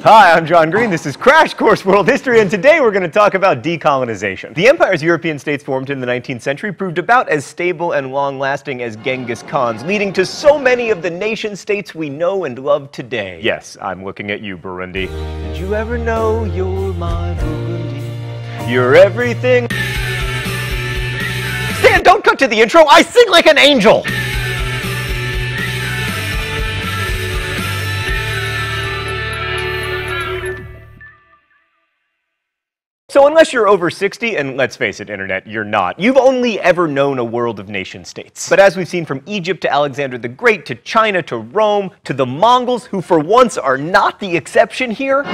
Hi, I'm John Green. This is Crash Course World History, and today we're going to talk about decolonization. The empires European states formed in the 19th century proved about as stable and long-lasting as Genghis Khan's, leading to so many of the nation-states we know and love today. Yes, I'm looking at you, Burundi. Did you ever know you're my Burundi? You're everything. Stan, don't cut to the intro. I sing like an angel. So unless you're over 60, and let's face it, Internet, you're not, you've only ever known a world of nation-states. But as we've seen from Egypt to Alexander the Great, to China, to Rome, to the Mongols, who for once are not the exception here,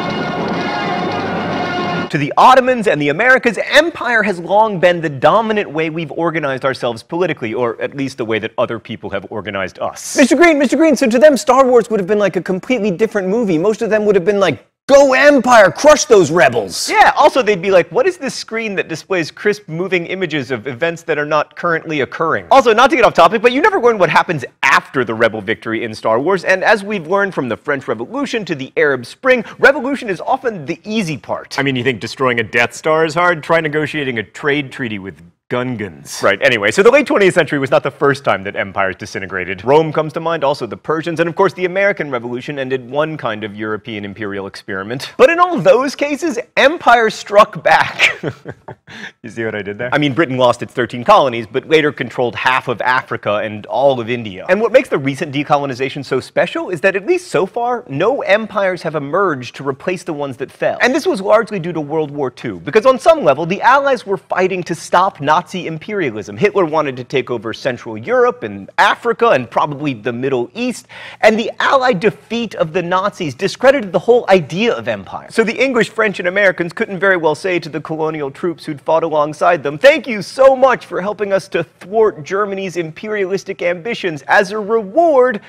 to the Ottomans and the Americas, empire has long been the dominant way we've organized ourselves politically, or at least the way that other people have organized us. Mr. Green, so to them Star Wars would have been like a completely different movie. Most of them would have been like, "Go Empire, crush those rebels!" Yeah, also they'd be like, what is this screen that displays crisp moving images of events that are not currently occurring? Also, not to get off topic, but you never learn what happens after the rebel victory in Star Wars, and as we've learned from the French Revolution to the Arab Spring, revolution is often the easy part. I mean, you think destroying a Death Star is hard? Try negotiating a trade treaty with Gungans. Right, anyway, so the late 20th century was not the first time that empires disintegrated. Rome comes to mind, also the Persians, and of course the American Revolution ended one kind of European imperial experiment. But in all those cases, empire struck back. You see what I did there? I mean, Britain lost its 13 colonies, but later controlled half of Africa and all of India. And what makes the recent decolonization so special is that at least so far, no empires have emerged to replace the ones that fell. And this was largely due to World War II, because on some level, the Allies were fighting to stop Nazi imperialism. Hitler wanted to take over Central Europe and Africa and probably the Middle East, and the Allied defeat of the Nazis discredited the whole idea of empire. So the English, French, and Americans couldn't very well say to the colonial troops who'd fought alongside them, "Thank you so much for helping us to thwart Germany's imperialistic ambitions. As a reward,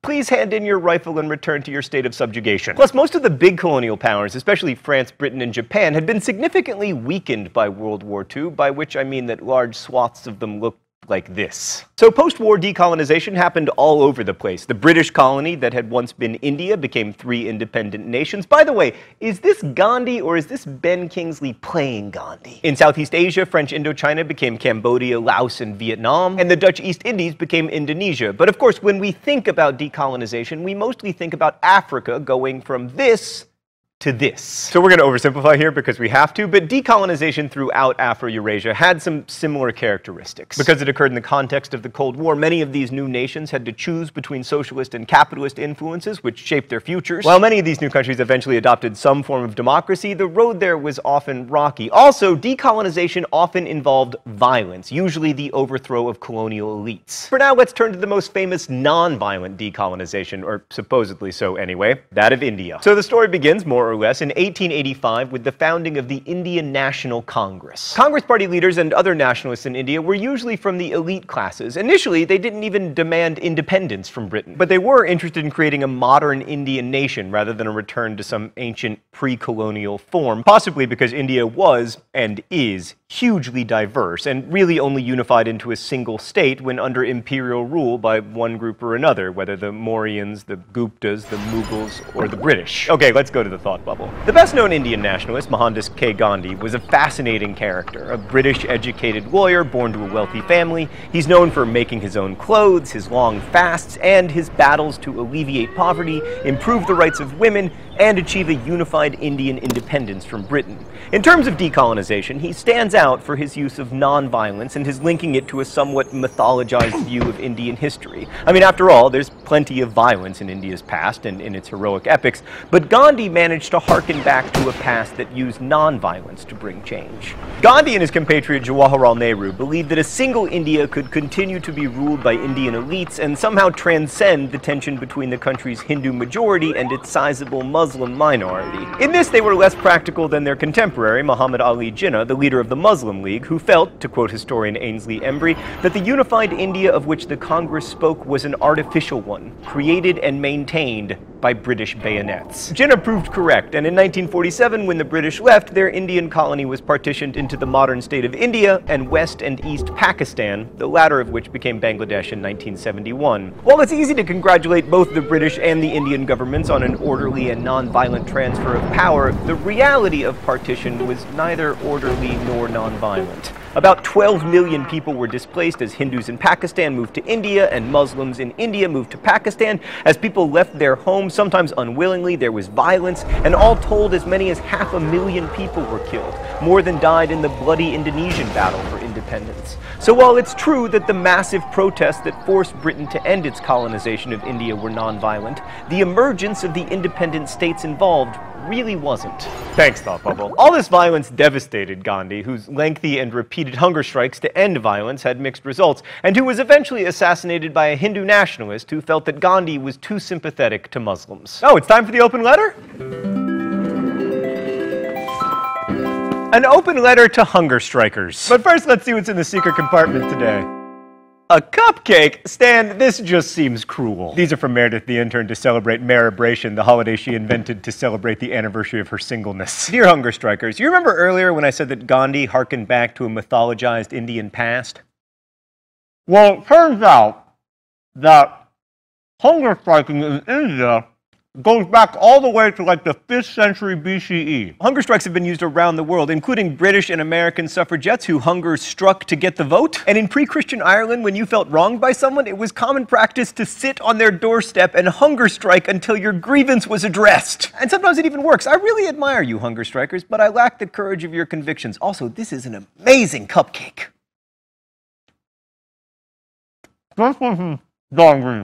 please hand in your rifle and return to your state of subjugation." Plus, most of the big colonial powers, especially France, Britain, and Japan, had been significantly weakened by World War II, by which I mean that large swaths of them looked like this. So post-war decolonization happened all over the place. The British colony that had once been India became 3 independent nations. By the way, is this Gandhi or is this Ben Kingsley playing Gandhi? In Southeast Asia, French Indochina became Cambodia, Laos, and Vietnam, and the Dutch East Indies became Indonesia. But of course, when we think about decolonization, we mostly think about Africa going from this to this. So we're going to oversimplify here because we have to, but decolonization throughout Afro-Eurasia had some similar characteristics. Because it occurred in the context of the Cold War, many of these new nations had to choose between socialist and capitalist influences, which shaped their futures. While many of these new countries eventually adopted some form of democracy, the road there was often rocky. Also, decolonization often involved violence, usually the overthrow of colonial elites. For now, let's turn to the most famous non-violent decolonization, or supposedly so anyway, that of India. So the story begins, more or less, in 1885 with the founding of the Indian National Congress. Congress Party leaders and other nationalists in India were usually from the elite classes. Initially, they didn't even demand independence from Britain, but they were interested in creating a modern Indian nation rather than a return to some ancient pre-colonial form, possibly because India was, and is, hugely diverse, and really only unified into a single state when under imperial rule by one group or another, whether the Mauryans, the Guptas, the Mughals, or the British. Okay, let's go to the thought bubble. The best-known Indian nationalist, Mohandas K. Gandhi, was a fascinating character, a British-educated lawyer born to a wealthy family. He's known for making his own clothes, his long fasts, and his battles to alleviate poverty, improve the rights of women, and achieve a unified Indian independence from Britain. In terms of decolonization, he stands out for his use of non-violence and his linking it to a somewhat mythologized view of Indian history. I mean, after all, there's plenty of violence in India's past and in its heroic epics, but Gandhi managed to harken back to a past that used non-violence to bring change. Gandhi and his compatriot Jawaharlal Nehru believed that a single India could continue to be ruled by Indian elites and somehow transcend the tension between the country's Hindu majority and its sizable Muslim minority. In this, they were less practical than their contemporary, Muhammad Ali Jinnah, the leader of the Muslim League, who felt, to quote historian Ainsley Embry, that the unified India of which the Congress spoke was an artificial one, created and maintained by British bayonets. Jinnah proved correct, and in 1947, when the British left, their Indian colony was partitioned into the modern state of India and West and East Pakistan, the latter of which became Bangladesh in 1971. While it's easy to congratulate both the British and the Indian governments on an orderly and non-violent transfer of power, the reality of partition was neither orderly nor non-violent. About 12 million people were displaced as Hindus in Pakistan moved to India and Muslims in India moved to Pakistan. As people left their homes, sometimes unwillingly, there was violence, and all told, as many as 500,000 people were killed, more than died in the bloody Indonesian battle for independence. So while it's true that the massive protests that forced Britain to end its colonization of India were non-violent, the emergence of the independent states involved really wasn't. Thanks, Thought Bubble. All this violence devastated Gandhi, whose lengthy and repeated hunger strikes to end violence had mixed results, and who was eventually assassinated by a Hindu nationalist who felt that Gandhi was too sympathetic to Muslims. Oh, it's time for the open letter? An open letter to hunger strikers. But first, let's see what's in the secret compartment today. A cupcake? Stan, this just seems cruel. These are from Meredith the intern to celebrate Maribration, the holiday she invented to celebrate the anniversary of her singleness. Dear hunger strikers, you remember earlier when I said that Gandhi harkened back to a mythologized Indian past? Well, it turns out that hunger striking in India goes back all the way to like the 5th century BCE. Hunger strikes have been used around the world, including British and American suffragettes who hunger struck to get the vote. And in pre-Christian Ireland, when you felt wronged by someone, it was common practice to sit on their doorstep and hunger strike until your grievance was addressed. And sometimes it even works. I really admire you, hunger strikers, but I lack the courage of your convictions. Also, this is an amazing cupcake.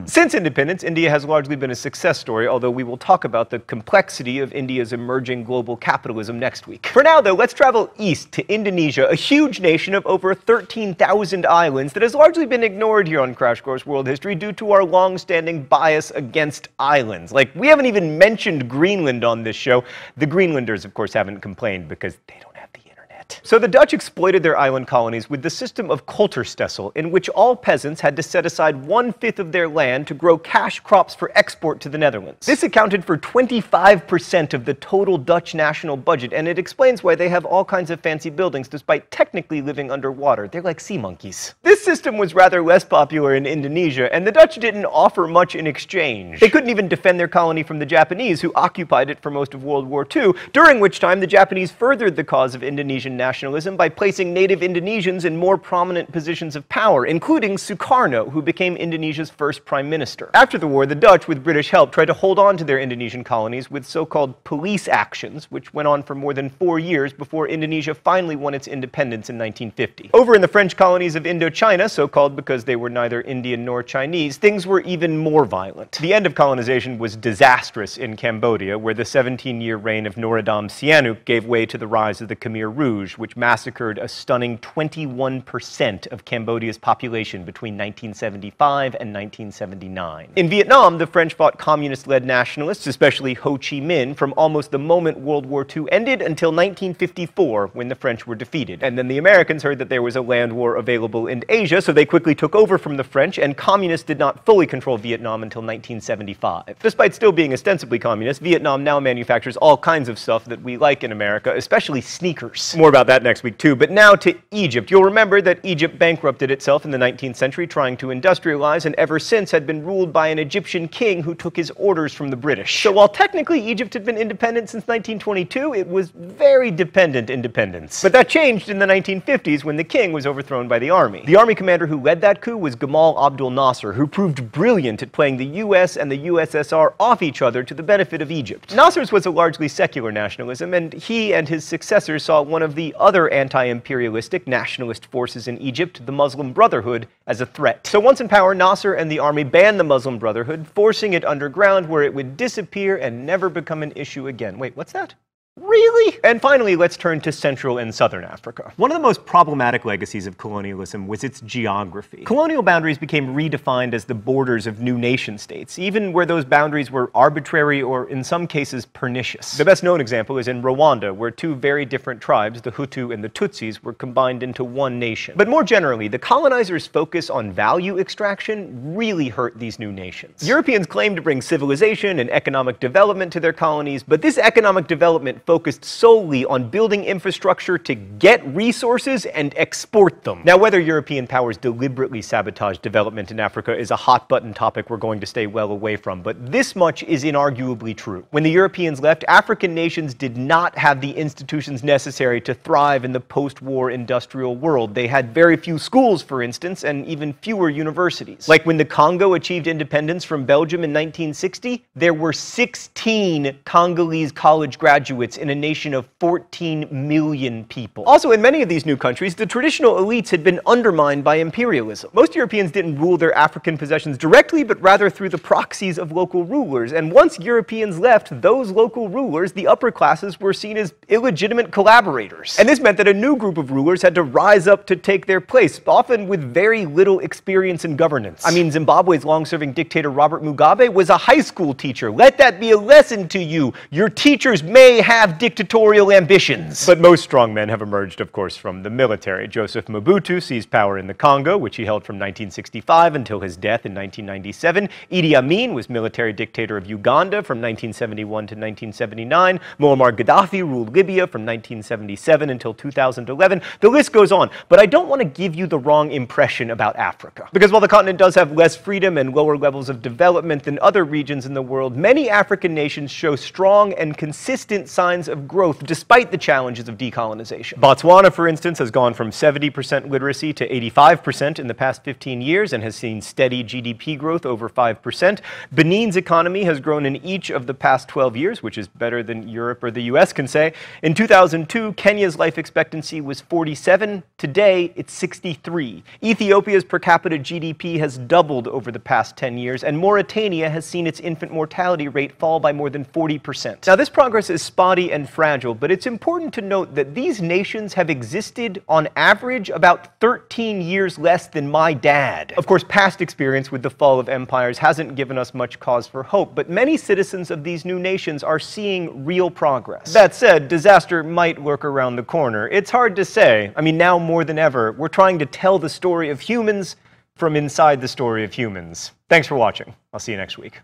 Since independence, India has largely been a success story, although we will talk about the complexity of India's emerging global capitalism next week. For now, though, let's travel east to Indonesia, a huge nation of over 13,000 islands that has largely been ignored here on Crash Course World History due to our long-standing bias against islands. Like, we haven't even mentioned Greenland on this show. The Greenlanders, of course, haven't complained because they don't have the internet. So the Dutch exploited their island colonies with the system of kulturstelsel, in which all peasants had to set aside 1/5 of their land to grow cash crops for export to the Netherlands. This accounted for 25% of the total Dutch national budget, and it explains why they have all kinds of fancy buildings despite technically living underwater. They're like sea monkeys. This system was rather less popular in Indonesia, and the Dutch didn't offer much in exchange. They couldn't even defend their colony from the Japanese, who occupied it for most of World War II, during which time the Japanese furthered the cause of Indonesian nationalism by placing native Indonesians in more prominent positions of power, including Sukarno, who became Indonesia's first prime minister. After the war, the Dutch, with British help, tried to hold on to their Indonesian colonies with so-called police actions, which went on for more than 4 years before Indonesia finally won its independence in 1950. Over in the French colonies of Indochina, so-called because they were neither Indian nor Chinese, things were even more violent. The end of colonization was disastrous in Cambodia, where the 17-year reign of Norodom Sihanouk gave way to the rise of the Khmer Rouge, which massacred a stunning 21% of Cambodia's population between 1975 and 1979. In Vietnam, the French fought communist-led nationalists, especially Ho Chi Minh, from almost the moment World War II ended until 1954, when the French were defeated. And then the Americans heard that there was a land war available in Asia, so they quickly took over from the French, and communists did not fully control Vietnam until 1975. Despite still being ostensibly communist, Vietnam now manufactures all kinds of stuff that we like in America, especially sneakers. More about that next week too, but now to Egypt. You'll remember that Egypt bankrupted itself in the 19th century trying to industrialize, and ever since had been ruled by an Egyptian king who took his orders from the British. So while technically Egypt had been independent since 1922, it was very dependent independence. But that changed in the 1950s when the king was overthrown by the army. The army commander who led that coup was Gamal Abdel Nasser, who proved brilliant at playing the US and the USSR off each other to the benefit of Egypt. Nasser's was a largely secular nationalism, and he and his successors saw one of the other anti-imperialistic nationalist forces in Egypt, the Muslim Brotherhood, as a threat. So once in power, Nasser and the army banned the Muslim Brotherhood, forcing it underground where it would disappear and never become an issue again. Wait, what's that? Really? And finally, let's turn to Central and Southern Africa. One of the most problematic legacies of colonialism was its geography. Colonial boundaries became redefined as the borders of new nation-states, even where those boundaries were arbitrary or, in some cases, pernicious. The best known example is in Rwanda, where two very different tribes, the Hutu and the Tutsis, were combined into one nation. But more generally, the colonizers' focus on value extraction really hurt these new nations. Europeans claimed to bring civilization and economic development to their colonies, but this economic development focused solely on building infrastructure to get resources and export them. Now, whether European powers deliberately sabotage development in Africa is a hot-button topic we're going to stay well away from, but this much is inarguably true. When the Europeans left, African nations did not have the institutions necessary to thrive in the post-war industrial world. They had very few schools, for instance, and even fewer universities. Like when the Congo achieved independence from Belgium in 1960, there were 16 Congolese college graduates in a nation of 14 million people. Also, in many of these new countries, the traditional elites had been undermined by imperialism. Most Europeans didn't rule their African possessions directly, but rather through the proxies of local rulers. And once Europeans left, those local rulers, the upper classes, were seen as illegitimate collaborators. And this meant that a new group of rulers had to rise up to take their place, often with very little experience in governance. I mean, Zimbabwe's long-serving dictator Robert Mugabe was a high school teacher. Let that be a lesson to you. Your teachers may have dictatorial ambitions. But most strongmen have emerged, of course, from the military. Joseph Mobutu seized power in the Congo, which he held from 1965 until his death in 1997. Idi Amin was military dictator of Uganda from 1971 to 1979. Muammar Gaddafi ruled Libya from 1977 until 2011. The list goes on, but I don't want to give you the wrong impression about Africa. Because while the continent does have less freedom and lower levels of development than other regions in the world, many African nations show strong and consistent signs of growth despite the challenges of decolonization. Botswana, for instance, has gone from 70% literacy to 85% in the past 15 years and has seen steady GDP growth over 5%. Benin's economy has grown in each of the past 12 years, which is better than Europe or the US can say. In 2002, Kenya's life expectancy was 47. Today, it's 63. Ethiopia's per capita GDP has doubled over the past 10 years, and Mauritania has seen its infant mortality rate fall by more than 40%. Now, this progress is spotty and fragile, but it's important to note that these nations have existed on average about 13 years less than my dad. Of course, past experience with the fall of empires hasn't given us much cause for hope, but many citizens of these new nations are seeing real progress. That said, disaster might lurk around the corner. It's hard to say. I mean, now more than ever, we're trying to tell the story of humans from inside the story of humans. Thanks for watching. I'll see you next week.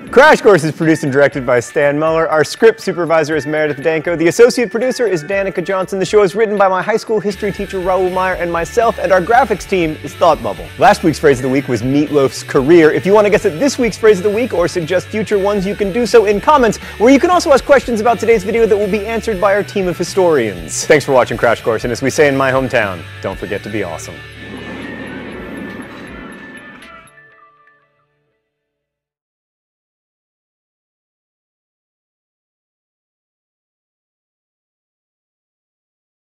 Crash Course is produced and directed by Stan Muller. Our script supervisor is Meredith Danko. The associate producer is Danica Johnson. The show is written by my high school history teacher Raoul Meyer and myself, and our graphics team is Thought Bubble. Last week's phrase of the week was Meatloaf's career. If you want to guess at this week's phrase of the week or suggest future ones, you can do so in comments, where you can also ask questions about today's video that will be answered by our team of historians. Thanks for watching Crash Course, and as we say in my hometown, don't forget to be awesome.